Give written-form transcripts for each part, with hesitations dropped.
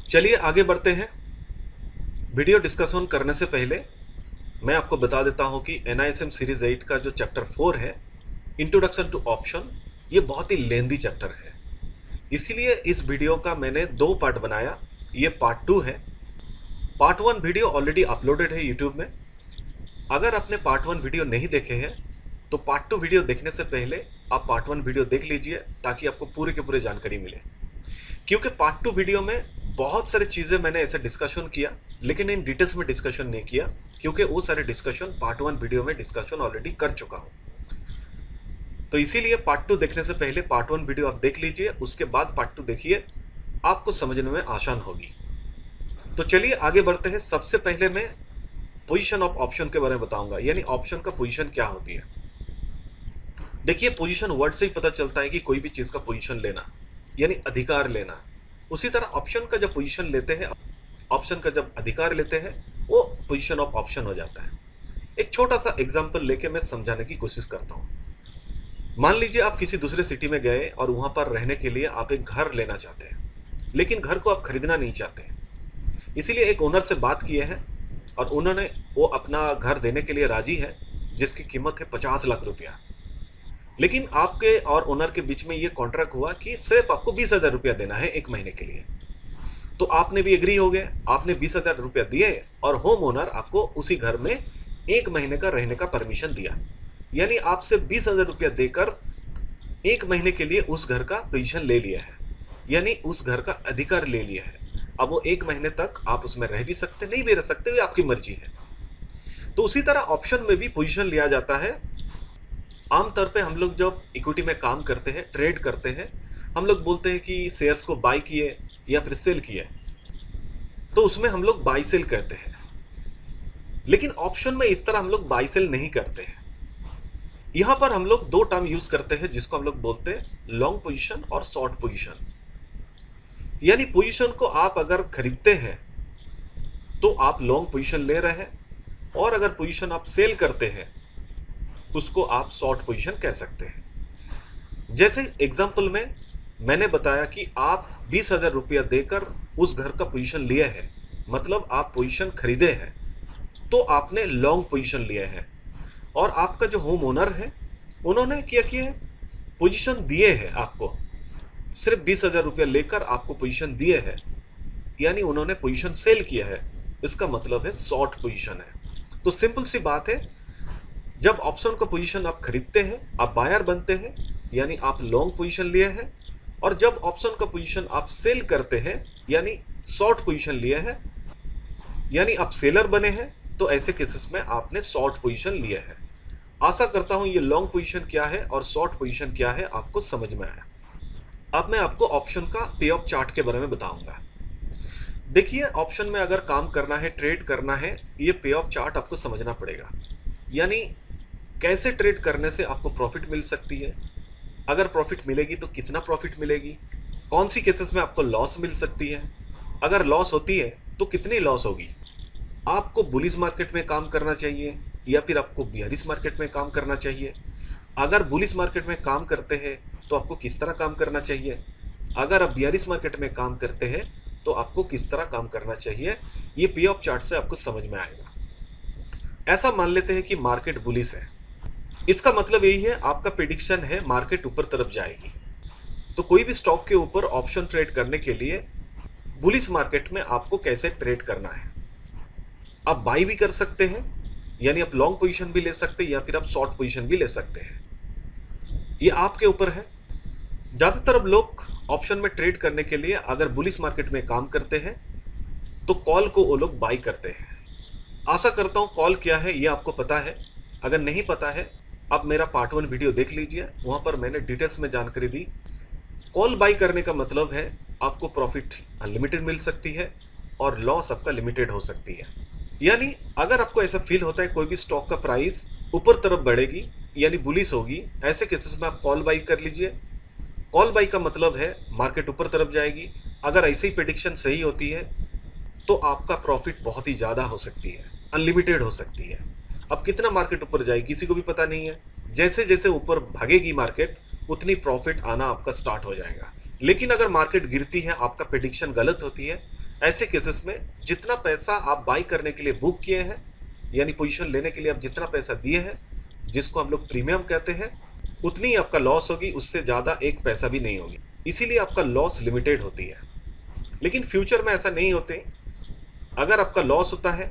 चलिए आगे बढ़ते हैं। वीडियो डिस्कशन करने से पहले मैं आपको बता देता हूं कि NISM सीरीज 8 का जो चैप्टर 4 है, इंट्रोडक्शन टू ऑप्शन, ये बहुत ही लेंदी चैप्टर है। इसीलिए इस वीडियो का मैंने 2 पार्ट बनाया। ये पार्ट 2 है। पार्ट 1 वीडियो ऑलरेडी अपलोडेड है यूट्यूब में। अगर आपने पार्ट 1 वीडियो नहीं देखे हैं तो पार्ट 2 वीडियो देखने से पहले आप पार्ट 1 वीडियो देख लीजिए, ताकि आपको पूरे के पूरे जानकारी मिले। क्योंकि पार्ट 2 वीडियो में बहुत सारी चीज़ें मैंने ऐसे डिस्कशन किया, लेकिन इन डिटेल्स में डिस्कशन नहीं किया, क्योंकि वो सारे डिस्कशन पार्ट 1 वीडियो में डिस्कशन ऑलरेडी कर चुका हूं। तो इसीलिए पार्ट 2 देखने से पहले पार्ट 1 वीडियो आप देख लीजिए, उसके बाद पार्ट 2 देखिए, आपको समझने में आसान होगी। तो चलिए आगे बढ़ते हैं। सबसे पहले मैं पोजीशन ऑफ ऑप्शन के बारे में बताऊंगा, यानी ऑप्शन का पोजीशन क्या होती है। देखिए, पोजीशन वर्ड से ही पता चलता है कि कोई भी चीज का पोजीशन लेना, यानी अधिकार लेना। उसी तरह ऑप्शन का जब पोजीशन लेते हैं, ऑप्शन का जब अधिकार लेते हैं, वो पोजीशन ऑफ ऑप्शन हो जाता है। एक छोटा सा एग्जांपल लेके मैं समझाने की कोशिश करता हूं। मान लीजिए आप किसी दूसरे सिटी में गए और वहां पर रहने के लिए आप एक घर लेना चाहते हैं, लेकिन घर को आप खरीदना नहीं चाहते हैं। इसीलिए एक ओनर से बात किए हैं और उन्होंने वो अपना घर देने के लिए राजी है, जिसकी कीमत है 50 लाख रुपया। लेकिन आपके और ओनर के बीच में ये कॉन्ट्रैक्ट हुआ कि सिर्फ आपको 20,000 रुपया देना है 1 महीने के लिए। तो आपने भी एग्री हो गए, आपने 20,000 रुपया दिए और होम ओनर आपको उसी घर में 1 महीने का रहने का परमिशन दिया। यानी आपसे 20,000 रुपया देकर 1 महीने के लिए उस घर का पोजीशन ले लिया है, यानी उस घर का अधिकार ले लिया है। अब वो 1 महीने तक आप उसमें रह भी सकते, नहीं भी रह सकते, ये आपकी मर्जी है। तो उसी तरह ऑप्शन में भी पोजीशन लिया जाता है। आमतौर पे हम लोग जब इक्विटी में काम करते हैं, ट्रेड करते हैं, हम लोग बोलते हैं कि शेयर्स को बाय किए या फिर सेल किए, तो उसमें हम लोग बाय सेल कहते हैं। लेकिन ऑप्शन में इस तरह हम लोग बाय सेल नहीं करते हैं। यहां पर हम लोग 2 टर्म यूज करते हैं, जिसको हम लोग बोलते हैं लॉन्ग पोजीशन और शॉर्ट पोजीशन। यानी पोजीशन को आप अगर खरीदते हैं तो आप लॉन्ग पोजीशन ले रहे हैं, और अगर पोजीशन आप सेल करते हैं उसको आप शॉर्ट पोजीशन कह सकते हैं। जैसे एग्जांपल में मैंने बताया कि आप 20,000 रुपया देकर उस घर का पोजीशन लिए है, मतलब आप पोजीशन खरीदे हैं, तो आपने लॉन्ग पोजीशन लिए है। और आपका जो होम ओनर है, उन्होंने क्या किया, पोजीशन दिए है आपको, सिर्फ 20,000 रुपया लेकर आपको पोजीशन दिए है, यानी उन्होंने पोजीशन सेल किया है। इसका मतलब है शॉर्ट पोजीशन है। तो सिंपल सी बात है, जब ऑप्शन का पोजीशन आप खरीदते हैं, आप बायर बनते हैं, यानी आप लॉन्ग पोजीशन लिए हैं। और जब ऑप्शन का पोजीशन आप सेल करते हैं, यानी शॉर्ट पोजीशन लिए हैं, यानी आप सेलर बने हैं, तो ऐसे केसेस में आपने शॉर्ट पोजीशन लिया है। आशा करता हूं ये लॉन्ग पोजीशन क्या है और शॉर्ट पोजीशन क्या है आपको समझ में आया। अब मैं आपको ऑप्शन का पे ऑफ चार्ट के बारे में बताऊंगा। देखिए, ऑप्शन में अगर काम करना है, ट्रेड करना है, ये पे ऑफ चार्ट आपको समझना पड़ेगा। यानी कैसे ट्रेड करने से आपको प्रॉफिट मिल सकती है, अगर प्रॉफिट मिलेगी तो कितना प्रॉफिट मिलेगी, कौन सी केसेस में आपको लॉस मिल सकती है, अगर लॉस होती है तो कितनी लॉस होगी, आपको बुलिश मार्केट में काम करना चाहिए या फिर आपको बियरिश मार्केट में काम करना चाहिए, अगर बुलिश मार्केट में काम करते हैं तो आपको किस तरह काम करना चाहिए, अगर आप बियरिश मार्केट में काम करते हैं तो आपको किस तरह काम करना चाहिए। ये पे ऑफ चार्ट से आपको समझ में आएगा। ऐसा मान लेते हैं कि मार्केट बुलिश है, इसका मतलब यही है, आपका प्रेडिक्शन है मार्केट ऊपर तरफ जाएगी। तो कोई भी स्टॉक के ऊपर ऑप्शन ट्रेड करने के लिए बुलिश मार्केट में आपको कैसे ट्रेड करना है, आप बाई भी कर सकते हैं, यानी आप लॉन्ग पोजीशन भी ले सकते हैं, या फिर आप शॉर्ट पोजीशन भी ले सकते हैं। ये आपके ऊपर है। ज्यादातर अब लोग ऑप्शन में ट्रेड करने के लिए अगर बुलिश मार्केट में काम करते हैं तो कॉल को वो लोग बाई करते हैं। आशा करता हूं कॉल क्या है ये आपको पता है। अगर नहीं पता है, आप मेरा पार्ट 1 वीडियो देख लीजिए, वहां पर मैंने डिटेल्स में जानकारी दी। कॉल बाई करने का मतलब है आपको प्रॉफिट अनलिमिटेड मिल सकती है और लॉस आपका लिमिटेड हो सकती है। यानी अगर आपको ऐसा फील होता है कोई भी स्टॉक का प्राइस ऊपर तरफ बढ़ेगी, यानी बुलिश होगी, ऐसे केसेस में आप कॉल बाई कर लीजिए। कॉल बाई का मतलब है मार्केट ऊपर तरफ जाएगी। अगर ऐसे ही प्रेडिक्शन सही होती है तो आपका प्रॉफिट बहुत ही ज़्यादा हो सकती है, अनलिमिटेड हो सकती है। अब कितना मार्केट ऊपर जाएगी किसी को भी पता नहीं है। जैसे जैसे ऊपर भागेगी मार्केट, उतनी प्रॉफिट आना आपका स्टार्ट हो जाएगा। लेकिन अगर मार्केट गिरती है, आपका प्रेडिक्शन गलत होती है, ऐसे केसेस में जितना पैसा आप बाई करने के लिए बुक किए हैं, यानी पोजीशन लेने के लिए आप जितना पैसा दिए हैं, जिसको हम लोग प्रीमियम कहते हैं, उतनी ही आपका लॉस होगी, उससे ज़्यादा एक पैसा भी नहीं होगी। इसीलिए आपका लॉस लिमिटेड होती है। लेकिन फ्यूचर में ऐसा नहीं होते। अगर आपका लॉस होता है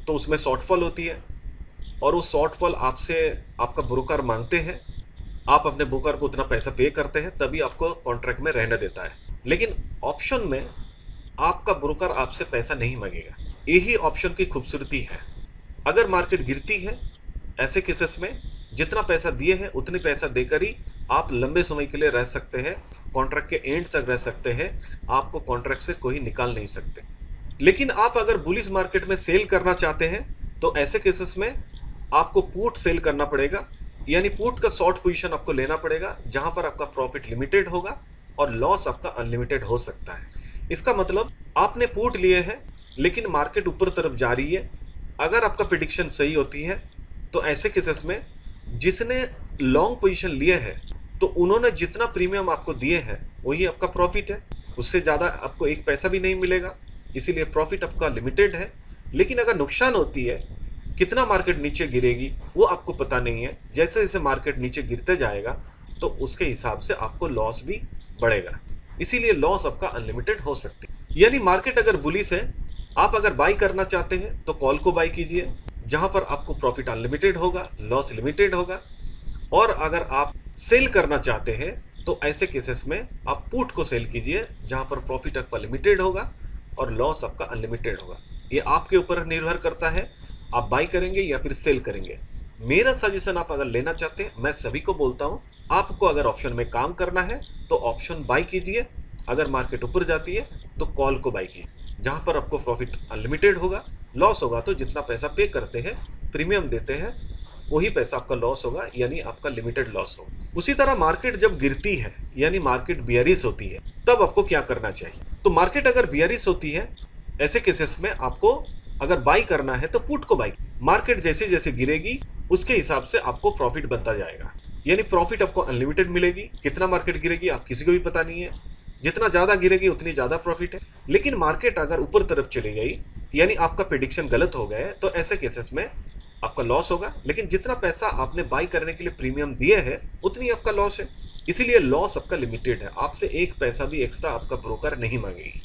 तो उसमें शॉर्टफॉल होती है, और वो शॉर्टफॉल आपसे आपका ब्रोकर मांगते हैं, आप अपने ब्रोकर को उतना पैसा पे करते हैं, तभी आपको कॉन्ट्रैक्ट में रहने देता है। लेकिन ऑप्शन में आपका ब्रोकर आपसे पैसा नहीं मांगेगा। यही ऑप्शन की खूबसूरती है। अगर मार्केट गिरती है, ऐसे केसेस में जितना पैसा दिए हैं उतने पैसा देकर ही आप लंबे समय के लिए रह सकते हैं, कॉन्ट्रैक्ट के एंड तक रह सकते हैं, आपको कॉन्ट्रैक्ट से कोई निकाल नहीं सकते। लेकिन आप अगर बुलिश मार्केट में सेल करना चाहते हैं तो ऐसे केसेस में आपको पुट सेल करना पड़ेगा, यानी पुट का शॉर्ट पोजीशन आपको लेना पड़ेगा, जहां पर आपका प्रॉफिट लिमिटेड होगा और लॉस आपका अनलिमिटेड हो सकता है। इसका मतलब आपने पुट लिए हैं लेकिन मार्केट ऊपर तरफ जा रही है। अगर आपका प्रेडिक्शन सही होती है तो ऐसे केसेस में जिसने लॉन्ग पोजीशन लिए है तो उन्होंने जितना प्रीमियम आपको दिए हैं वही आपका प्रॉफिट है, उससे ज़्यादा आपको एक पैसा भी नहीं मिलेगा, इसीलिए प्रॉफिट आपका लिमिटेड है। लेकिन अगर नुकसान होती है, कितना मार्केट नीचे गिरेगी वो आपको पता नहीं है, जैसे जैसे मार्केट नीचे गिरते जाएगा तो उसके हिसाब से आपको लॉस भी बढ़ेगा, इसीलिए लॉस आपका अनलिमिटेड हो सकती है। यानी मार्केट अगर बुलिश है, आप अगर बाई करना चाहते हैं तो कॉल को बाई कीजिए, जहां पर आपको प्रॉफिट अनलिमिटेड होगा, लॉस लिमिटेड होगा। और अगर आप सेल करना चाहते हैं तो ऐसे केसेस में आप पुट को सेल कीजिए, जहां पर प्रॉफिट आपका लिमिटेड होगा और लॉस आपका अनलिमिटेड होगा। ये आपके ऊपर निर्भर करता है, आप बाई करेंगे या फिर सेल करेंगे। मेरा सजेशन आप अगर लेना चाहते हैं, मैं सभी को बोलता हूं, आपको अगर ऑप्शन में काम करना है तो ऑप्शन बाई कीजिए। अगर मार्केट ऊपर जाती है तो कॉल को बाई कीजिए, जहां पर आपको प्रॉफिट अनलिमिटेड होगा। लॉस होगा तो जितना पैसा पे करते हैं, प्रीमियम देते हैं, वही पैसा आपका लॉस होगा, यानी आपका लिमिटेड लॉस होगा। उसी तरह मार्केट जब गिरती है, यानी मार्केट बियरिश होती है, तब आपको क्या करना चाहिए? तो मार्केट अगर बियरिश होती है, ऐसे केसेस में आपको अगर बाई करना है तो पुट को बाई। मार्केट जैसे जैसे गिरेगी उसके हिसाब से आपको प्रॉफिट बनता जाएगा, यानी प्रॉफिट आपको अनलिमिटेड मिलेगी। कितना मार्केट गिरेगी आप किसी को भी पता नहीं है, जितना ज्यादा गिरेगी उतनी ज्यादा प्रॉफिट है। लेकिन मार्केट अगर ऊपर तरफ चली गई, यानी आपका प्रेडिक्शन गलत हो गया है, तो ऐसे केसेस में आपका लॉस होगा। लेकिन जितना पैसा आपने बाई करने के लिए प्रीमियम दिए है उतनी आपका लॉस है, इसीलिए लॉस आपका लिमिटेड है। आपसे एक पैसा भी एक्स्ट्रा आपका ब्रोकर नहीं मांगेगी।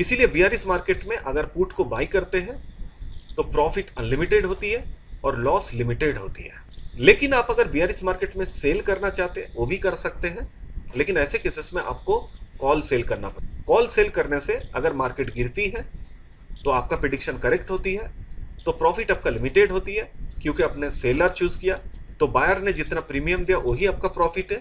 इसीलिए बियरिश मार्केट में अगर पुट को बाई करते हैं तो प्रॉफिट अनलिमिटेड होती है और लॉस लिमिटेड होती है। लेकिन आप अगर बियरिश मार्केट में सेल करना चाहते हैं वो भी कर सकते हैं, लेकिन ऐसे केसेस में आपको कॉल सेल करना पड़ेगा। कॉल सेल करने से अगर मार्केट गिरती है तो आपका प्रेडिक्शन करेक्ट होती है, तो प्रॉफिट आपका लिमिटेड होती है, क्योंकि आपने सेलर चूज किया, तो बायर ने जितना प्रीमियम दिया वही आपका प्रॉफिट है,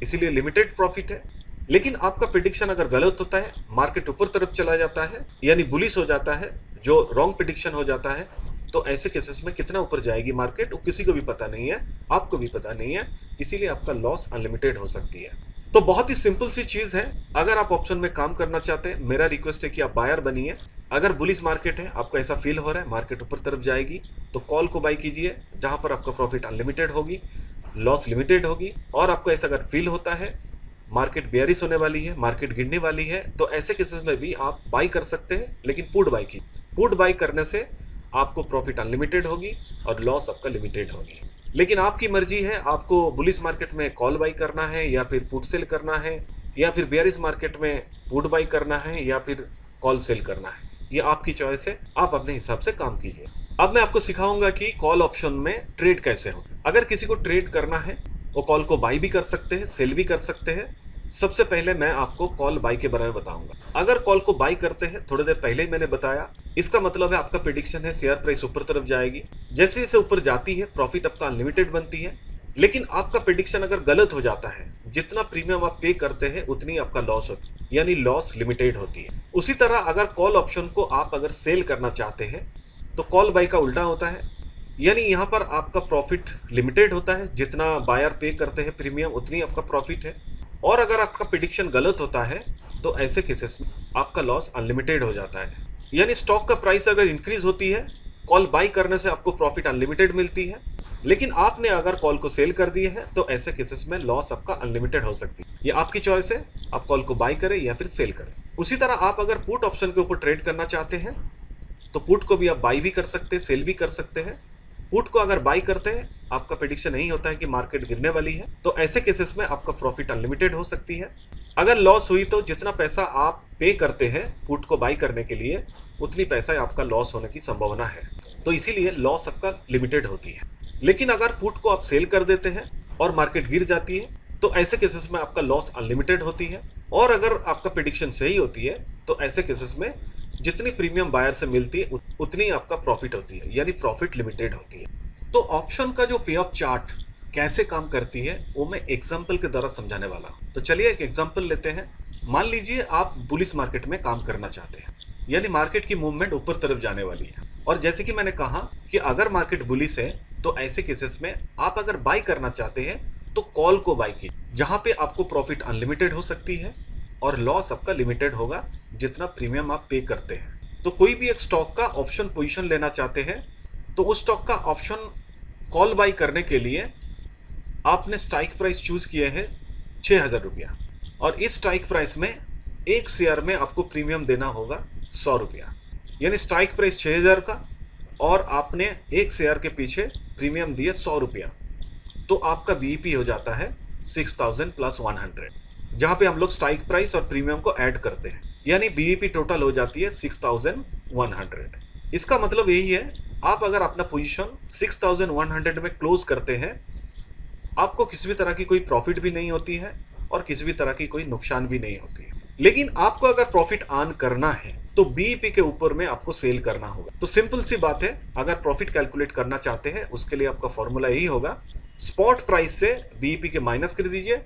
इसीलिए लिमिटेड प्रॉफिट है। लेकिन आपका प्रेडिक्शन अगर गलत होता है, मार्केट ऊपर तरफ चला जाता है, यानी बुलिश हो जाता है, जो रॉन्ग प्रेडिक्शन हो जाता है, तो ऐसे केसेस में कितना ऊपर जाएगी मार्केट वो किसी को भी पता नहीं है, आपको भी पता नहीं है, इसीलिए आपका लॉस अनलिमिटेड हो सकती है। तो बहुत ही सिंपल सी चीज है। अगर आप ऑप्शन में काम करना चाहते हैं, मेरा रिक्वेस्ट है कि आप बायर बनिए। अगर बुलिश मार्केट है, आपको ऐसा फील हो रहा है मार्केट ऊपर तरफ जाएगी, तो कॉल को बाई कीजिए, जहां पर आपका प्रॉफिट अनलिमिटेड होगी, लॉस लिमिटेड होगी। और आपको ऐसा अगर फील होता है मार्केट बेयरिश होने वाली है, मार्केट गिरने वाली है, तो ऐसे केसेस में भी आप बाई कर सकते हैं, लेकिन पुट बाई की। पुट बाई करने से आपको प्रॉफिट अनलिमिटेड होगी और लॉस आपका लिमिटेड होगी। लेकिन आपकी मर्जी है, आपको बुलिश मार्केट में कॉल बाई करना है या फिर पुट सेल करना है, या फिर बेयरिश मार्केट में पुट बाई करना है या फिर कॉल सेल करना है। ये आपकी चॉइस है, आप अपने हिसाब से काम कीजिए। अब मैं आपको सिखाऊंगा कि कॉल ऑप्शन में ट्रेड कैसे हो। अगर किसी को ट्रेड करना है वो कॉल को बाई भी कर सकते हैं, सेल भी कर सकते हैं। सबसे पहले मैं आपको कॉल बाई के बारे में बताऊंगा। अगर कॉल को बाई करते हैं, थोड़ी देर पहले ही मैंने बताया, इसका मतलब है आपका प्रेडिक्शन है शेयर प्राइस ऊपर तरफ जाएगी। जैसे जैसे ऊपर जाती है प्रॉफिट आपका अनलिमिटेड बनती है। लेकिन आपका प्रेडिक्शन अगर गलत हो जाता है, जितना प्रीमियम आप पे करते हैं उतनी आपका लॉस होती है, यानी लॉस लिमिटेड होती है। उसी तरह अगर कॉल ऑप्शन को आप अगर सेल करना चाहते हैं तो कॉल बाई का उल्टा होता है, यानी यहाँ पर आपका प्रॉफिट लिमिटेड होता है, जितना बायर पे करते हैं प्रीमियम उतनी आपका प्रॉफिट है। और अगर आपका प्रेडिक्शन गलत होता है तो ऐसे केसेस में आपका लॉस अनलिमिटेड हो जाता है, यानी स्टॉक का प्राइस अगर इंक्रीज होती है, कॉल बाई करने से आपको प्रॉफिट अनलिमिटेड मिलती है। लेकिन आपने अगर कॉल को सेल कर दिए है तो ऐसे केसेस में लॉस आपका अनलिमिटेड हो सकती है। ये आपकी चॉइस है, आप कॉल को बाई करें या फिर सेल करें। उसी तरह आप अगर पुट ऑप्शन के ऊपर ट्रेड करना चाहते हैं तो पुट को भी आप बाई भी कर सकते हैं, सेल भी कर सकते हैं। पुट को अगर बाई करते हैं, आपका प्रेडिक्शन नहीं होता है कि मार्केट गिरने वाली है, तो ऐसे केसेस में आपका प्रॉफिट अनलिमिटेड हो सकती है। अगर लॉस हुई तो जितना पैसा आप पे करते हैं पुट को बाई करने के लिए, उतनी पैसा आपका लॉस होने की संभावना है, तो इसीलिए लॉस आपका लिमिटेड होती है। लेकिन अगर पुट को आप सेल कर देते हैं और मार्केट गिर जाती है, तो ऐसे केसेस में आपका लॉस अनलिमिटेड होती है। और अगर आपका प्रेडिक्शन सही होती है तो ऐसे केसेस में जितनी प्रीमियम बायर से मिलती है उतनी आपका प्रॉफिट होती है, यानी प्रॉफिट लिमिटेड होती है। तो ऑप्शन का जो पे ऑफ चार्ट कैसे काम करती है वो मैं एग्जांपल के द्वारा समझाने वाला हूं। तो चलिए एक एग्जांपल लेते हैं। मान लीजिए आप बुलिश मार्केट में काम करना चाहते हैं, यानी मार्केट की मूवमेंट ऊपर तरफ जाने वाली है। और जैसे कि मैंने कहा कि अगर मार्केट बुलिश है तो ऐसे केसेस में आप अगर बाई करना चाहते हैं तो कॉल को बाई कीजिए, जहां पे आपको प्रॉफिट अनलिमिटेड हो सकती है और लॉस आपका लिमिटेड होगा जितना प्रीमियम आप पे करते हैं। तो कोई भी एक स्टॉक का ऑप्शन पोजीशन लेना चाहते हैं तो उस स्टॉक का ऑप्शन कॉल बाई करने के लिए आपने स्ट्राइक प्राइस चूज किए हैं 6,000 रुपया, और इस स्ट्राइक प्राइस में एक शेयर में आपको प्रीमियम देना होगा 100 रुपया, यानी स्ट्राइक प्राइस 6,000 का और आपने एक शेयर के पीछे प्रीमियम दिए 100 रुपया, तो आपका बीईपी हो जाता है 6,000 प्लस 100, जहां पे हम लोग स्ट्राइक प्राइस और प्रीमियम को ऐड करते हैं, यानी बीईपी टोटल हो जाती है 6,100। इसका मतलब यही है, आप अगर अपना पोजीशन 6,100 में क्लोज करते हैं, आपको किसी भी तरह की कोई प्रॉफिट भी नहीं होती है और किसी भी तरह की कोई नुकसान भी नहीं होती है। लेकिन आपको अगर प्रॉफिट अर्न करना है तो बीईपी के ऊपर में आपको सेल करना होगा। तो सिंपल सी बात है, अगर प्रॉफिट कैलकुलेट करना चाहते हैं उसके लिए आपका फॉर्मूला यही होगा, स्पॉट प्राइस से बीईपी के माइनस कर दीजिए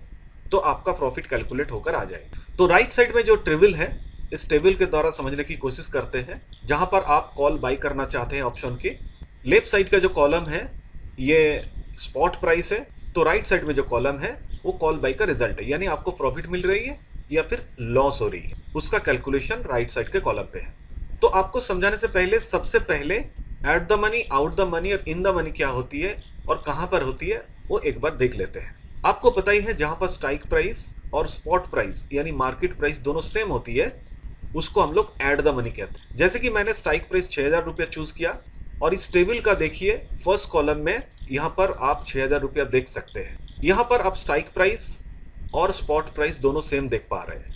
तो आपका प्रॉफिट कैलकुलेट होकर आ जाएगा। तो राइट साइड में जो टेबल है, इस टेबल के द्वारा समझने की कोशिश करते हैं, जहां पर आप कॉल बाई करना चाहते हैं ऑप्शन के। लेफ्ट साइड का जो कॉलम है ये स्पॉट प्राइस है, तो राइट साइड में जो कॉलम है वो कॉल बाई का रिजल्ट है, यानी आपको प्रॉफिट मिल रही है या फिर लॉस हो रही है, उसका कैलकुलेशन राइट साइड के कॉलम पे है। तो आपको समझाने से पहले सबसे पहले at the money, out the money और इन द मनी क्या होती है और कहां पर होती है वो एक बार देख लेते हैं। आपको पता ही है, जहां पर स्ट्राइक प्राइस और स्पॉट प्राइस यानी मार्केट प्राइस दोनों सेम होती है, उसको हम लोग एट द मनी कहते हैं। जैसे कि मैंने स्ट्राइक प्राइस 6,000 रुपया चूज किया और इस टेबल का देखिए फर्स्ट कॉलम में यहाँ पर आप 6,000 रुपया देख सकते हैं। यहाँ पर आप स्ट्राइक प्राइस और स्पॉट प्राइस दोनों सेम देख पा रहे हैं,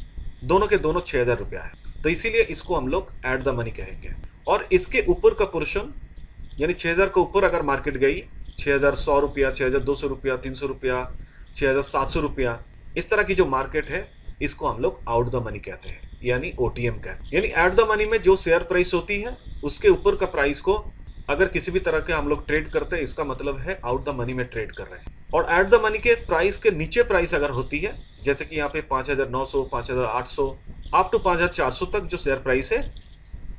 दोनों के दोनों 6,000 रुपया है, तो इसीलिए इसको हम लोग एट द मनी कहेंगे। और इसके ऊपर का पोर्शन यानी 6,000 के ऊपर अगर मार्केट गई, 6,100 रुपया, 6,200 रुपया, 300 रुपया, 6,700 रुपया, इस तरह की जो मार्केट है इसको हम लोग आउट द मनी कहते हैं, यानी ओटीएम कहते हैं। यानी एट द मनी में जो शेयर प्राइस होती है उसके ऊपर का प्राइस को अगर किसी भी तरह के हम लोग ट्रेड करते हैं, इसका मतलब है आउट द मनी में ट्रेड कर रहे हैं। और एट द मनी के प्राइस के नीचे प्राइस अगर होती है, जैसे कि यहाँ पे 5,900, 5,800 अप टू 5,400 तक जो शेयर प्राइस है,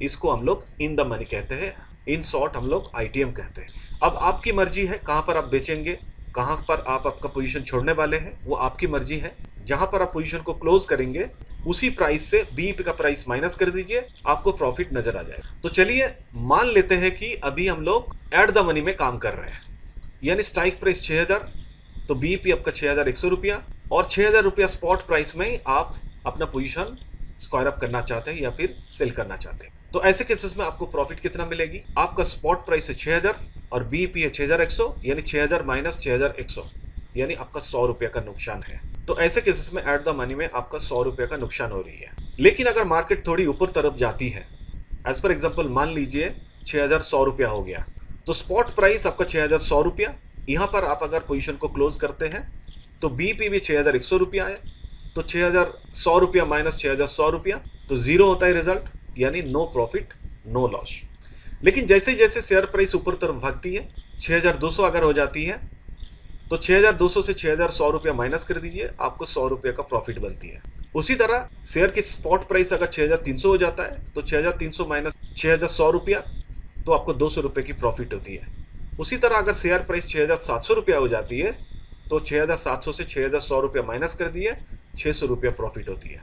इसको हम लोग इन द मनी कहते हैं, इन शॉर्ट हम लोग आईटीएम कहते हैं। अब आपकी मर्जी है कहां पर आप बेचेंगे, कहां पर आप आपका पोजीशन छोड़ने वाले हैं, वो आपकी मर्जी है। जहां पर आप पोजीशन को क्लोज करेंगे उसी प्राइस से बीईपी का प्राइस माइनस कर दीजिए, आपको प्रॉफिट नजर आ जाएगा। तो चलिए मान लेते हैं कि अभी हम लोग एट द मनी में काम कर रहे हैं, यानी स्ट्राइक प्राइस 6,000, तो बीईपी आपका 6,100 रुपया, और 6,000 रुपया स्पॉट प्राइस में आप अपना पोजीशन स्क्वायर अप करना चाहते हैं या फिर सेल करना चाहते हैं। तो ऐसे केसेस में आपको प्रॉफिट कितना मिलेगी, आपका स्पॉट प्राइस है 6,000 और बीईपी है 6,100, यानी 6,000 माइनस 6,100, यानी आपका 100 रुपया का नुकसान है। तो ऐसे केसेस में एट द मनी में आपका 100 रुपया का नुकसान हो रही है। लेकिन अगर मार्केट थोड़ी ऊपर तरफ जाती है, एज पर एग्जाम्पल मान लीजिए 6,100 रुपया हो गया, तो स्पॉट प्राइस आपका 6,100 रुपया, यहाँ पर आप अगर पोजीशन को क्लोज करते हैं तो बीईपी भी 6,100 रुपया है, तो 6,100 रुपया माइनस 6,100 रुपया, तो जीरो होता है रिजल्ट, यानी नो प्रॉफिट नो लॉस। लेकिन जैसे जैसे शेयर प्राइस ऊपर तरफ भागती है, 6,200 अगर हो जाती है, तो 6,200 से 6,100 रुपया माइनस कर दीजिए, आपको 100 रुपये का प्रॉफिट बनती है। उसी तरह शेयर की स्पॉट प्राइस अगर 6,300 हो जाता है, तो 6,300 माइनस 6,100 रुपया, तो आपको 200 रुपये की प्रॉफिट होती है। उसी तरह अगर शेयर प्राइस 6,700 रुपया हो जाती है, तो 6,700 से 6,100 रुपया माइनस कर दिए, 600 रुपया प्रॉफिट होती है।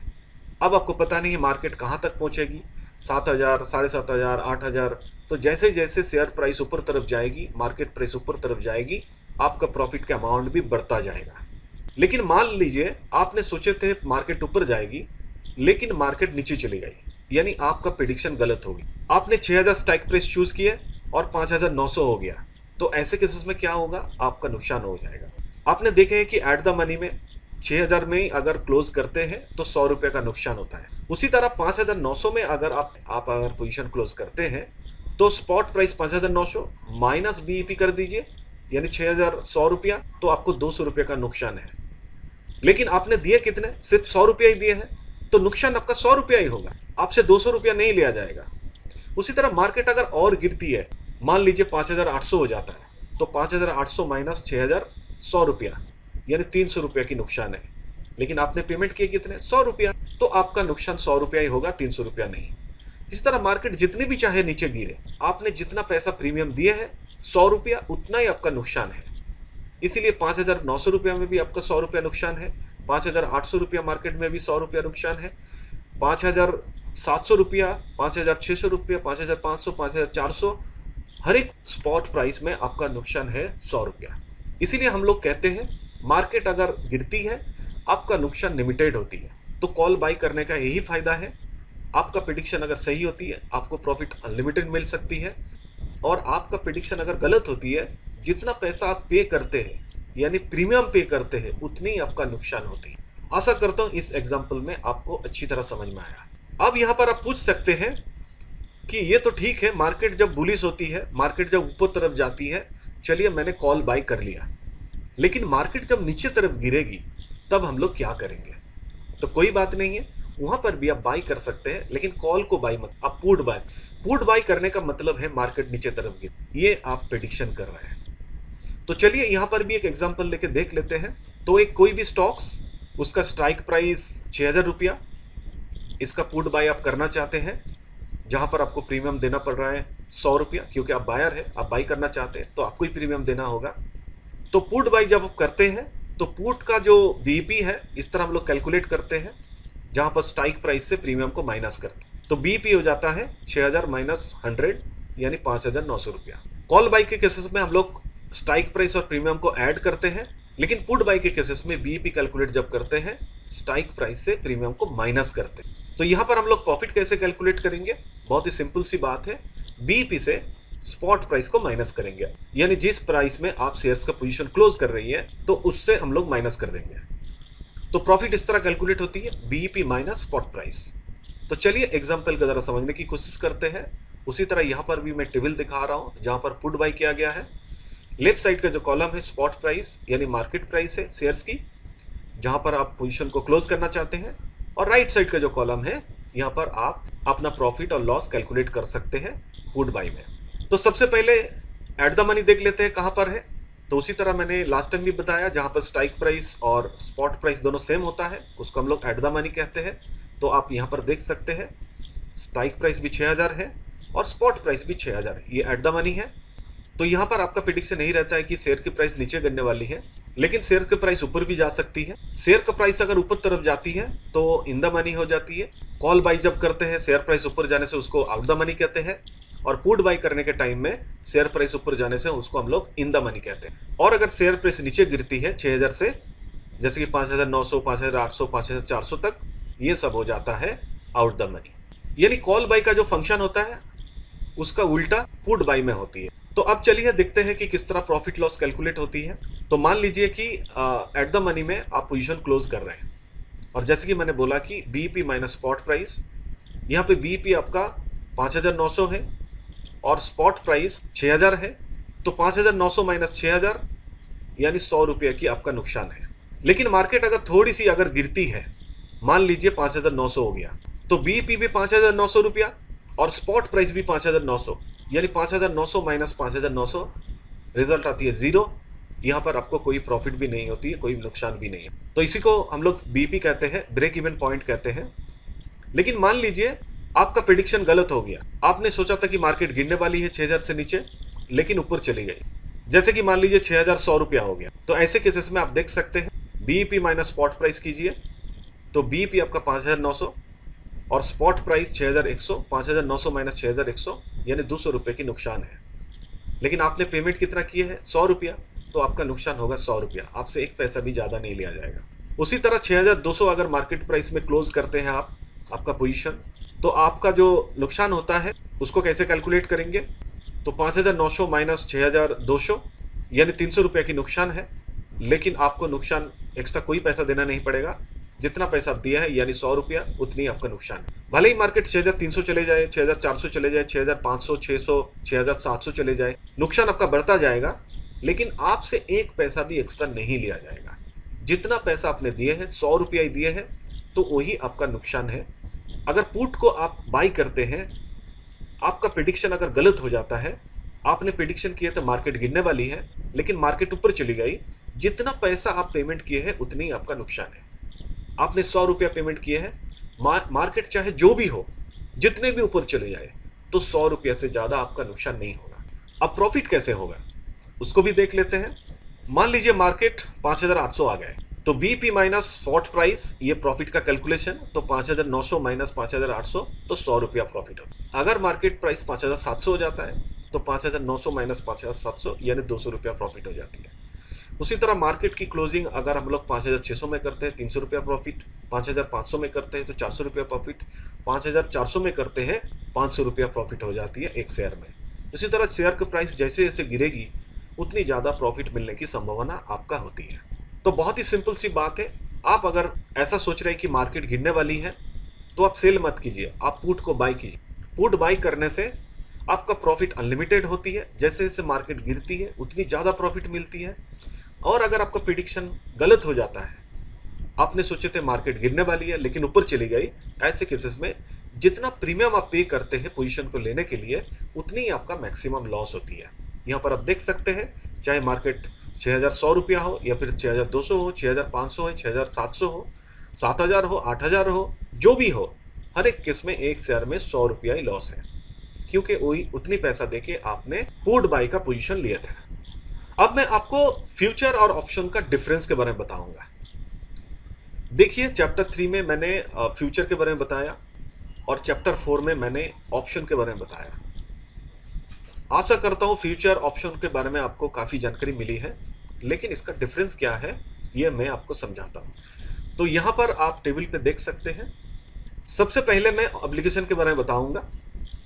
अब आपको पता नहीं है मार्केट कहाँ तक पहुँचेगी, 7,000, 7,500, 8,000, तो जैसे जैसे शेयर प्राइस ऊपर तरफ जाएगी, मार्केट प्राइस ऊपर तरफ जाएगी, आपका प्रॉफिट का अमाउंट भी बढ़ता जाएगा। लेकिन मान लीजिए आपने सोचे थे मार्केट ऊपर जाएगी लेकिन मार्केट नीचे चली गई, यानी आपका प्रिडिक्शन गलत होगी। आपने 6000 स्ट्राइक प्राइस चूज किया और 5900 हो गया, तो ऐसे केसेस में क्या होगा, आपका नुकसान हो जाएगा। आपने देखे हैं कि एट द मनी में 6000 में ही अगर क्लोज करते हैं तो 100 रुपये का नुकसान होता है। उसी तरह 5900 में अगर आप अगर पोजीशन क्लोज करते हैं तो स्पॉट प्राइस 5900 माइनस बीईपी कर दीजिए, यानी 6100 रुपया, तो आपको 200 रुपये का नुकसान है। लेकिन आपने दिए कितने, सिर्फ 100 रुपया ही दिए हैं, तो नुकसान आपका 100 रुपया ही होगा, आपसे 200 रुपया नहीं लिया जाएगा। उसी तरह मार्केट अगर और गिरती है, मान लीजिए 5800 हो जाता है, तो 5800 माइनस 6000 100 रुपया, यानी 300 रुपया की नुकसान है। लेकिन आपने पेमेंट किए कितने, 100 रुपया, तो आपका नुकसान 100 रुपया ही होगा, 300 रुपया नहीं। इसी तरह मार्केट जितनी भी चाहे नीचे गिरे, आपने जितना पैसा प्रीमियम दिए है 100 रुपया, उतना ही आपका नुकसान है। इसीलिए 5900 रुपया में भी आपका 100 रुपया नुकसान है, 5800 रुपया मार्केट में भी 100 रुपया नुकसान है, 5700 रुपया, 5600 रुपया, 5500, 5400, हर एक स्पॉट प्राइस में आपका नुकसान है 100 रुपया। इसीलिए हम लोग कहते हैं मार्केट अगर गिरती है, आपका नुकसान लिमिटेड होती है, तो कॉल बाई करने का यही फायदा है। आपका प्रिडिक्शन अगर सही होती है, आपको प्रॉफिट अनलिमिटेड मिल सकती है, और आपका प्रिडिक्शन अगर गलत होती है, जितना पैसा आप पे करते हैं, यानी प्रीमियम पे करते हैं, उतनी ही आपका नुकसान होती है। आशा करता हूं इस एग्जांपल में आपको अच्छी तरह समझ में आया। अब यहां पर आप पूछ सकते हैं कि ये तो ठीक है, मार्केट जब बुलिश होती है, मार्केट जब ऊपर तरफ जाती है, चलिए मैंने कॉल बाई कर लिया, लेकिन मार्केट जब नीचे तरफ गिरेगी तब हम लोग क्या करेंगे। तो कोई बात नहीं है, वहां पर भी आप बाई कर सकते हैं, लेकिन कॉल को बाई मत, आप पुट बाई करने का मतलब है मार्केट नीचे तरफ गिर, ये आप प्रेडिक्शन कर रहे हैं। तो चलिए यहां पर भी एक एग्जांपल लेके देख लेते हैं। तो एक कोई भी स्टॉक्स, उसका स्ट्राइक प्राइस 6000 रुपया, इसका पुट बाई आप करना चाहते हैं, जहां पर आपको प्रीमियम देना पड़ रहा है 100 रुपया, क्योंकि आप बायर है, आप बाई करना चाहते हैं तो आपको ही प्रीमियम देना होगा। तो पुट बाई जब आप करते हैं तो पुट का जो बीईपी है, इस तरह हम लोग कैलकुलेट करते हैं, जहां पर स्ट्राइक प्राइस से प्रीमियम को माइनस करते हैं, तो बीईपी हो जाता है 6000 माइनस 100, यानी 5900 रुपया। कॉल बाई के केसेस में हम लोग स्ट्राइक प्राइस और प्रीमियम को ऐड करते हैं, लेकिन पुट बाई के केसेस में बीईपी कैलकुलेट जब करते हैं, स्ट्राइक प्राइस से प्रीमियम को माइनस करते हैं। तो यहां पर हम लोग प्रॉफिट कैसे कैलकुलेट करेंगे, बहुत ही सिंपल सी बात है, बीईपी से स्पॉट प्राइस को माइनस करेंगे, यानी जिस प्राइस में आप शेयर्स का पोजीशन क्लोज कर रही है, तो उससे हम लोग माइनस कर देंगे। तो प्रॉफिट इस तरह कैलकुलेट होती है, बीईपी माइनस स्पॉट प्राइस। तो चलिए एग्जांपल का जरा समझने की कोशिश करते हैं। उसी तरह यहां पर भी मैं टेबल दिखा रहा हूं, जहां पर पुट बाई किया गया है। लेफ्ट साइड का जो कॉलम है स्पॉट प्राइस, यानी मार्केट प्राइस है शेयर्स की, जहां पर आप पोजीशन को क्लोज करना चाहते हैं, और राइट साइड का जो कॉलम है, यहां पर आप अपना प्रॉफिट और लॉस कैलकुलेट कर सकते हैं पुट बाई में। तो सबसे पहले एट द मनी देख लेते हैं कहां पर है। तो उसी तरह मैंने लास्ट टाइम भी बताया, जहां पर स्ट्राइक प्राइस और स्पॉट प्राइस दोनों सेम होता है, उसको हम लोग एट द मनी कहते हैं। तो आप यहां पर देख सकते हैं स्ट्राइक प्राइस भी 6000 है और स्पॉट प्राइस भी 6000 है, ये एट द मनी है। तो यहां पर आपका प्रेडिक्शन यही रहता है कि शेयर की प्राइस नीचे गिरने वाली है, लेकिन शेयर की प्राइस ऊपर भी जा सकती है। शेयर का प्राइस अगर ऊपर तरफ जाती है तो इन द मनी हो जाती है। कॉल बाई जब करते हैं, शेयर प्राइस ऊपर जाने से उसको आउट द मनी कहते हैं, और पुट बाई करने के टाइम में शेयर प्राइस ऊपर जाने से उसको हम लोग इन द मनी कहते हैं। और अगर शेयर प्राइस नीचे गिरती है 6000 से, जैसे कि 5900, 5800, 5400 तक, ये सब हो जाता है आउट द मनी। यानी कॉल बाई का जो फंक्शन होता है उसका उल्टा पुट बाई में होती है। तो अब चलिए देखते हैं कि किस तरह प्रॉफिट लॉस कैलकुलेट होती है। तो मान लीजिए कि एट द मनी में आप पोजीशन क्लोज कर रहे हैं, और जैसे कि मैंने बोला कि बीईपी माइनस स्पॉट प्राइस, यहाँ पे बीईपी आपका 5900 है और स्पॉट प्राइस 6000 है, तो 5900 माइनस 6000 यानी 100 रुपये की आपका नुकसान है। लेकिन मार्केट अगर थोड़ी सी अगर गिरती है, मान लीजिए 5900 हो गया, तो बीईपी भी 5900 रुपया और स्पॉट प्राइस भी 5900, यानी 5900 माइनस 5900, रिजल्ट आती है 0। यहाँ पर आपको कोई प्रॉफिट भी नहीं होती है, कोई नुकसान भी नहीं है। तो इसी को हम लोग बीईपी कहते हैं, ब्रेक इवन पॉइंट कहते हैं। लेकिन मान लीजिए आपका प्रेडिक्शन गलत हो गया, आपने सोचा था कि मार्केट गिरने वाली है 6000 से नीचे, लेकिन ऊपर चली गई, जैसे कि मान लीजिए 6100 रुपया हो गया। तो ऐसे केसेस में आप देख सकते हैं बीईपी माइनस स्पॉट प्राइस कीजिए, तो बीईपी आपका 5900 और स्पॉट प्राइस 6100, 5900 माइनस 6100 यानी 200 रुपये की नुकसान है। लेकिन आपने पेमेंट कितना किए है, 100 रुपया, तो आपका नुकसान होगा 100 रुपया, आपसे एक पैसा भी ज़्यादा नहीं लिया जाएगा। उसी तरह 6200 अगर मार्केट प्राइस में क्लोज करते हैं आप आपका पोजीशन, तो आपका जो नुकसान होता है उसको कैसे कैलकुलेट करेंगे? तो 5900 माइनस 6200 यानी 300 रुपये की नुकसान है, लेकिन आपको नुकसान एक्स्ट्रा कोई पैसा देना नहीं पड़ेगा। जितना पैसा आप दिया है यानी 100 रुपया, उतनी आपका नुकसान है। भले ही मार्केट 6300 चले जाए, 6400 चले जाए, 6500, 600, 6700 चले जाए, नुकसान आपका बढ़ता जाएगा, लेकिन आपसे एक पैसा भी एक्स्ट्रा नहीं लिया जाएगा। जितना पैसा आपने दिए है 100 रुपया ही दिए हैं, तो वही आपका नुकसान है। अगर पुट को आप बाई करते हैं, आपका प्रेडिक्शन अगर गलत हो जाता है, आपने प्रेडिक्शन किया तो मार्केट गिरने वाली है, लेकिन मार्केट ऊपर चली गई, जितना पैसा आप पेमेंट किए हैं उतनी आपका नुकसान है। आपने 100 रुपया पेमेंट किए हैं, मार्केट चाहे जो भी हो, जितने भी ऊपर चले जाए, तो 100 रुपया से ज्यादा आपका नुकसान नहीं होगा। अब प्रॉफिट कैसे होगा उसको भी देख लेते हैं। मान लीजिए मार्केट 5800 आ गए, तो बीपी माइनस स्पॉट प्राइस, ये प्रॉफिट का कैलकुलेशन, तो 5900 माइनस 5800, तो 100 रुपया प्रॉफिट होगा। अगर मार्केट प्राइस 5700 हो जाता है, तो 5900 माइनस 5700 यानी 200 रुपया प्रॉफिट हो जाती है। उसी तरह मार्केट की क्लोजिंग अगर हम लोग 5600 में करते हैं 300 रुपया प्रॉफिट, 5500 में करते हैं तो 400 रुपया प्रॉफिट, 5400 में करते हैं 500 रुपया प्रॉफिट हो जाती है एक शेयर में। इसी तरह शेयर की प्राइस जैसे जैसे गिरेगी, उतनी ज़्यादा प्रॉफिट मिलने की संभावना आपका होती है। तो बहुत ही सिंपल सी बात है। आप अगर ऐसा सोच रहे हैं कि मार्केट गिरने वाली है, तो आप सेल मत कीजिए, आप पुट को बाई कीजिए। पुट बाई करने से आपका प्रॉफिट अनलिमिटेड होती है, जैसे जैसे मार्केट गिरती है उतनी ज़्यादा प्रॉफिट मिलती है। और अगर आपका प्रिडिक्शन गलत हो जाता है, आपने सोचे थे मार्केट गिरने वाली है लेकिन ऊपर चली गई, ऐसे केसेस में जितना प्रीमियम आप पे करते हैं पोजीशन को लेने के लिए, उतनी ही आपका मैक्सिमम लॉस होती है। यहाँ पर आप देख सकते हैं, चाहे मार्केट 6100 रुपया हो या फिर 6200 हो, 6500 हो, 6700 हो, 7000 हो, 8000 हो, जो भी हो, हर एक केस में एक शेयर में 100 रुपया ही लॉस है, क्योंकि वही उतनी पैसा देके आपने पुट बाई का पोजीशन लिया था। अब मैं आपको फ्यूचर और ऑप्शन का डिफरेंस के बारे में बताऊंगा। देखिए, चैप्टर 3 में मैंने फ्यूचर के बारे में बताया और चैप्टर 4 में मैंने ऑप्शन के बारे में बताया। आशा करता हूं फ्यूचर ऑप्शन के बारे में आपको काफी जानकारी मिली है, लेकिन इसका डिफरेंस क्या है ये मैं आपको समझाता हूं। तो यहां पर आप टेबल पे देख सकते हैं। सबसे पहले मैं ऑब्लिगेशन के बारे में बताऊंगा।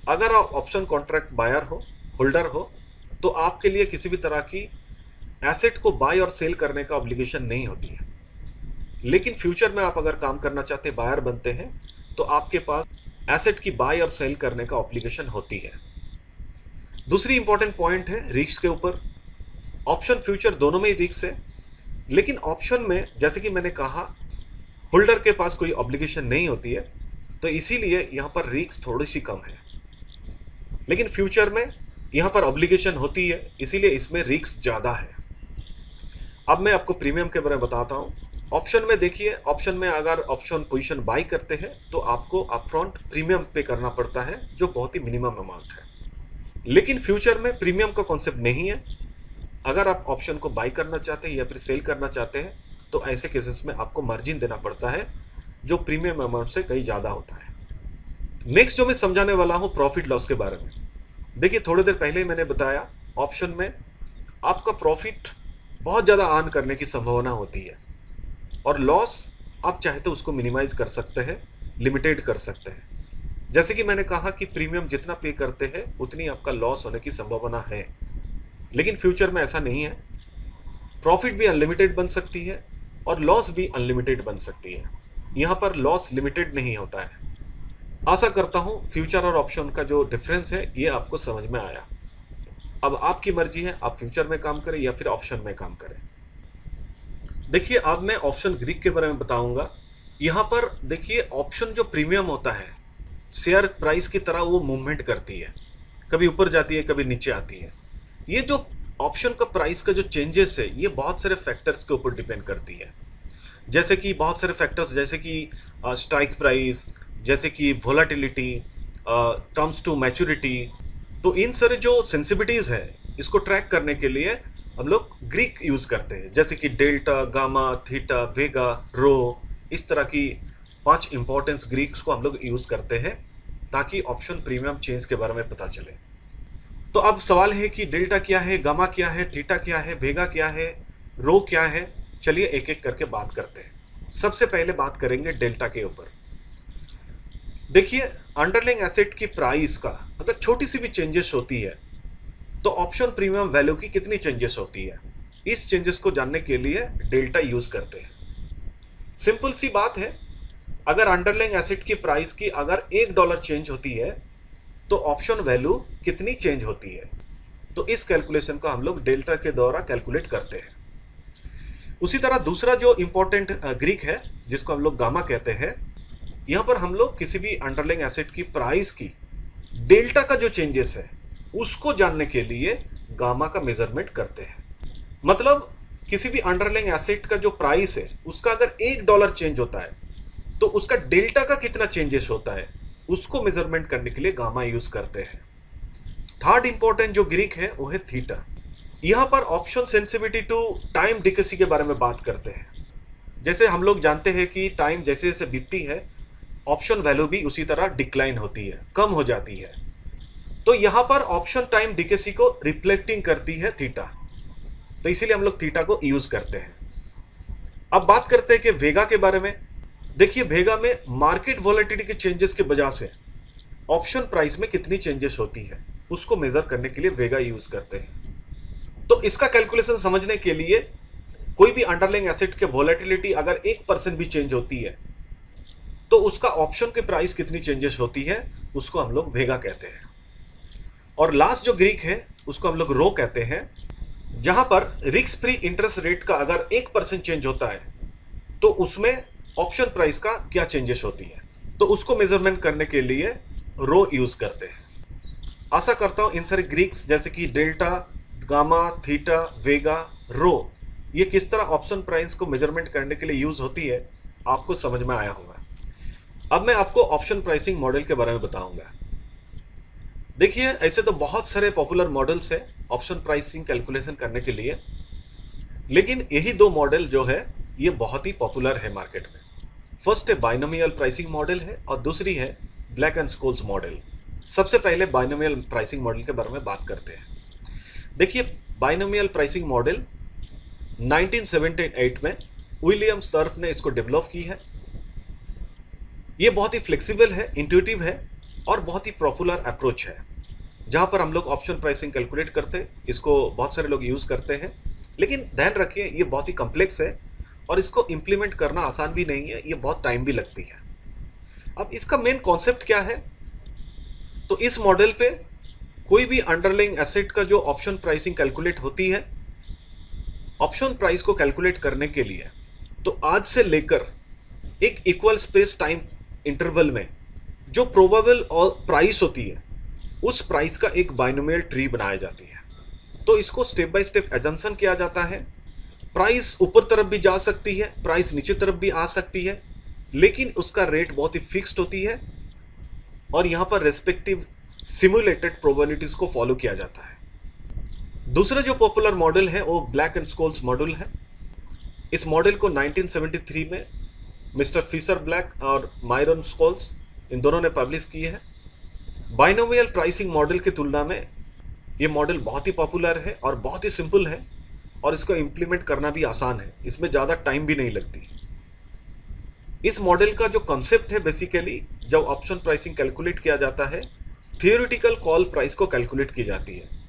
अगर आप ऑप्शन कॉन्ट्रैक्ट बायर हो, होल्डर हो, तो आपके लिए किसी भी तरह की एसेट को बाय और सेल करने का ऑब्लिगेशन नहीं होती है। लेकिन फ्यूचर में आप अगर काम करना चाहते हैं, बायर बनते हैं, तो आपके पास एसेट की बाय और सेल करने का ऑब्लिगेशन होती है। दूसरी इंपॉर्टेंट पॉइंट है रिस्क के ऊपर। ऑप्शन फ्यूचर दोनों में ही रिस्क है, लेकिन ऑप्शन में जैसे कि मैंने कहा, होल्डर के पास कोई ऑब्लिगेशन नहीं होती है, तो इसीलिए यहां पर रिस्क थोड़ी सी कम है। लेकिन फ्यूचर में यहां पर ऑब्लिगेशन होती है, इसीलिए इसमें रिस्क ज्यादा है। अब मैं आपको प्रीमियम के बारे में बताता हूं। ऑप्शन में देखिए, ऑप्शन में अगर ऑप्शन पोजीशन बाई करते हैं तो आपको अपफ्रंट प्रीमियम पे करना पड़ता है, जो बहुत ही मिनिमम अमाउंट है। लेकिन फ्यूचर में प्रीमियम का कॉन्सेप्ट नहीं है। अगर आप ऑप्शन को बाई करना चाहते हैं या फिर सेल करना चाहते हैं, तो ऐसे केसेस में आपको मार्जिन देना पड़ता है, जो प्रीमियम अमाउंट से कहीं ज्यादा होता है। नेक्स्ट जो मैं समझाने वाला हूं प्रॉफिट लॉस के बारे में। देखिए, थोड़ी देर पहले ही मैंने बताया, ऑप्शन में आपका प्रॉफिट बहुत ज्यादा अर्न करने की संभावना होती है, और लॉस आप चाहे तो उसको मिनिमाइज कर सकते हैं, लिमिटेड कर सकते हैं। जैसे कि मैंने कहा कि प्रीमियम जितना पे करते हैं उतनी आपका लॉस होने की संभावना है, लेकिन फ्यूचर में ऐसा नहीं है। प्रॉफिट भी अनलिमिटेड बन सकती है और लॉस भी अनलिमिटेड बन सकती है। यहाँ पर लॉस लिमिटेड नहीं होता है। आशा करता हूँ फ्यूचर और ऑप्शन का जो डिफरेंस है ये आपको समझ में आया। अब आपकी मर्जी है, आप फ्यूचर में काम करें या फिर ऑप्शन में काम करें। देखिए, अब मैं ऑप्शन ग्रीक के बारे में बताऊंगा। यहाँ पर देखिए, ऑप्शन जो प्रीमियम होता है, शेयर प्राइस की तरह वो मूवमेंट करती है, कभी ऊपर जाती है, कभी नीचे आती है। ये जो ऑप्शन का प्राइस का जो चेंजेस है, ये बहुत सारे फैक्टर्स के ऊपर डिपेंड करती है। जैसे कि बहुत सारे फैक्टर्स, जैसे कि स्ट्राइक प्राइस, जैसे कि वोलाटिलिटी, टर्म्स टू मैच्योरिटी। तो इन सारे जो सेंसिटिविटीज है, इसको ट्रैक करने के लिए हम लोग ग्रीक यूज करते हैं, जैसे कि डेल्टा, गामा, थीटा, वेगा, रो। इस तरह की 5 इंपॉर्टेंस ग्रीक्स को हम लोग यूज करते हैं, ताकि ऑप्शन प्रीमियम चेंज के बारे में पता चले। तो अब सवाल है कि डेल्टा क्या है, गामा क्या है, थीटा क्या है, वेगा क्या है, रो क्या है। चलिए एक एक करके बात करते हैं। सबसे पहले बात करेंगे डेल्टा के ऊपर। देखिए, अंडरलाइंग एसेट की प्राइस का अगर छोटी सी भी चेंजेस होती है तो ऑप्शन प्रीमियम वैल्यू की कितनी चेंजेस होती है, इस चेंजेस को जानने के लिए डेल्टा यूज करते हैं। सिंपल सी बात है, अगर अंडरलाइंग एसेट की प्राइस की अगर $1 चेंज होती है तो ऑप्शन वैल्यू कितनी चेंज होती है, तो इस कैलकुलेशन को हम लोग डेल्टा के द्वारा कैलकुलेट करते हैं। उसी तरह दूसरा जो इंपॉर्टेंट ग्रीक है जिसको हम लोग गामा कहते हैं, यहां पर हम लोग किसी भी अंडरलाइंग एसेट की प्राइस की डेल्टा का जो चेंजेस है उसको जानने के लिए गामा का मेजरमेंट करते हैं। मतलब किसी भी अंडरलाइंग एसेट का जो प्राइस है उसका अगर $1 चेंज होता है तो उसका डेल्टा का कितना चेंजेस होता है उसको मेजरमेंट करने के लिए गामा यूज करते हैं। थर्ड इंपॉर्टेंट जो ग्रीक है वो है थीटा। यहां पर ऑप्शन सेंसिटिविटी टू टाइम डिकेसी के बारे में बात करते हैं। जैसे हम लोग जानते हैं कि टाइम जैसे जैसे बीतती है ऑप्शन वैल्यू भी उसी तरह डिक्लाइन होती है, कम हो जाती है। तो यहां पर ऑप्शन टाइम डिकेसी को रिफ्लेक्टिंग करती है थीटा, तो इसीलिए हम लोग थीटा को यूज करते हैं। अब बात करते हैं कि वेगा के बारे में। देखिए, वेगा में मार्केट वॉलेटिलिटी के चेंजेस के वजह से ऑप्शन प्राइस में कितनी चेंजेस होती है उसको मेजर करने के लिए वेगा यूज करते हैं। तो इसका कैलकुलेशन समझने के लिए कोई भी अंडरलाइंग एसेट के वॉलेटिलिटी अगर 1% भी चेंज होती है तो उसका ऑप्शन के प्राइस कितनी चेंजेस होती है उसको हम लोग वेगा कहते हैं। और लास्ट जो ग्रीक है उसको हम लोग रो कहते हैं, जहां पर रिस्क फ्री इंटरेस्ट रेट का अगर 1% चेंज होता है तो उसमें ऑप्शन प्राइस का क्या चेंजेस होती है, तो उसको मेजरमेंट करने के लिए रो यूज करते हैं। आशा करता हूं इन सारे ग्रीक्स जैसे कि डेल्टा, गामा, थीटा, वेगा, रो, ये किस तरह ऑप्शन प्राइस को मेजरमेंट करने के लिए यूज होती है आपको समझ में आया होगा। अब मैं आपको ऑप्शन प्राइसिंग मॉडल के बारे में बताऊंगा। देखिए, ऐसे तो बहुत सारे पॉपुलर मॉडल्स है ऑप्शन प्राइसिंग कैलकुलेशन करने के लिए, लेकिन यही दो मॉडल जो है ये बहुत ही पॉपुलर है मार्केट में। फर्स्ट है बाइनोमियल प्राइसिंग मॉडल है और दूसरी है ब्लैक एंड स्कोल्स मॉडल। सबसे पहले बाइनोमियल प्राइसिंग मॉडल के बारे में बात करते हैं। देखिए, बाइनोमियल प्राइसिंग मॉडल 1978 में विलियम सर्फ ने इसको डेवलप की है। ये बहुत ही फ्लेक्सिबल है, इंट्यूटिव है और बहुत ही पॉपुलर अप्रोच है, जहां पर हम लोग ऑप्शन प्राइसिंग कैलकुलेट करते हैं। इसको बहुत सारे लोग यूज करते हैं, लेकिन ध्यान रखिए ये बहुत ही कॉम्प्लेक्स है और इसको इंप्लीमेंट करना आसान भी नहीं है, ये बहुत टाइम भी लगती है। अब इसका मेन कॉन्सेप्ट क्या है, तो इस मॉडल पे कोई भी अंडरलाइंग एसेट का जो ऑप्शन प्राइसिंग कैलकुलेट होती है, ऑप्शन प्राइस को कैलकुलेट करने के लिए तो आज से लेकर एक इक्वल स्पेस टाइम इंटरवल में जो प्रोबेबल और प्राइस होती है उस प्राइस का एक बाइनोमियल ट्री बनाया जाती है। तो इसको स्टेप बाय स्टेप एजम्पशन किया जाता है। प्राइस ऊपर तरफ भी जा सकती है, प्राइस नीचे तरफ भी आ सकती है, लेकिन उसका रेट बहुत ही फिक्स्ड होती है और यहाँ पर रेस्पेक्टिव सिमुलेटेड प्रोबेबिलिटीज को फॉलो किया जाता है। दूसरा जो पॉपुलर मॉडल है वो ब्लैक एंड स्कोल्स मॉडल है। इस मॉडल को 1973 में मिस्टर फिशर ब्लैक और मायरन स्कोल्स इन दोनों ने पब्लिश किए हैं। बाइनोमियल प्राइसिंग मॉडल की तुलना में ये मॉडल बहुत ही पॉपुलर है और बहुत ही सिंपल है और इसको इम्प्लीमेंट करना भी आसान है, इसमें ज़्यादा टाइम भी नहीं लगती। इस मॉडल का जो कॉन्सेप्ट है, बेसिकली जब ऑप्शन प्राइसिंग कैलकुलेट किया जाता है, थियोरेटिकल कॉल प्राइस को कैलकुलेट की जाती है।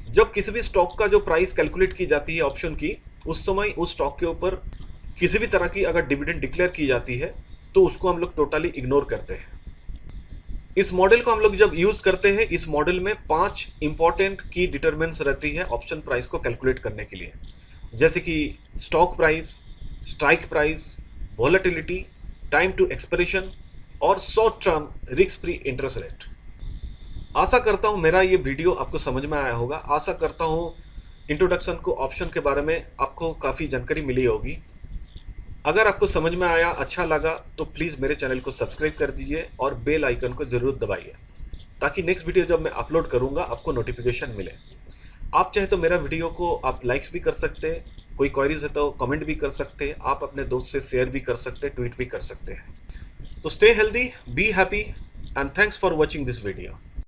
जब किसी भी स्टॉक का जो प्राइस कैलकुलेट की जाती है ऑप्शन की, उस समय उस स्टॉक के ऊपर किसी भी तरह की अगर डिविडेंड डिक्लेयर की जाती है तो उसको हम लोग टोटली इग्नोर करते हैं। इस मॉडल को हम लोग जब यूज करते हैं, इस मॉडल में 5 इंपॉर्टेंट की डिटरमिनेंट्स रहती है ऑप्शन प्राइस को कैलकुलेट करने के लिए, जैसे कि stock price, strike price, volatility, time to expiration और short term risk free interest rate. आशा करता हूं मेरा ये वीडियो आपको समझ में आया होगा। आशा करता हूं इंट्रोडक्शन को ऑप्शन के बारे में आपको काफ़ी जानकारी मिली होगी। अगर आपको समझ में आया, अच्छा लगा, तो प्लीज़ मेरे चैनल को सब्सक्राइब कर दीजिए और बेल आइकन को ज़रूर दबाइए, ताकि नेक्स्ट वीडियो जब मैं अपलोड करूंगा आपको नोटिफिकेशन मिले। आप चाहे तो मेरा वीडियो को आप लाइक्स भी कर सकते हैं, कोई क्वेरीज है तो कमेंट भी कर सकते हैं, आप अपने दोस्त से शेयर भी कर सकते हैं, ट्वीट भी कर सकते हैं। तो stay healthy, be happy and thanks for watching this video.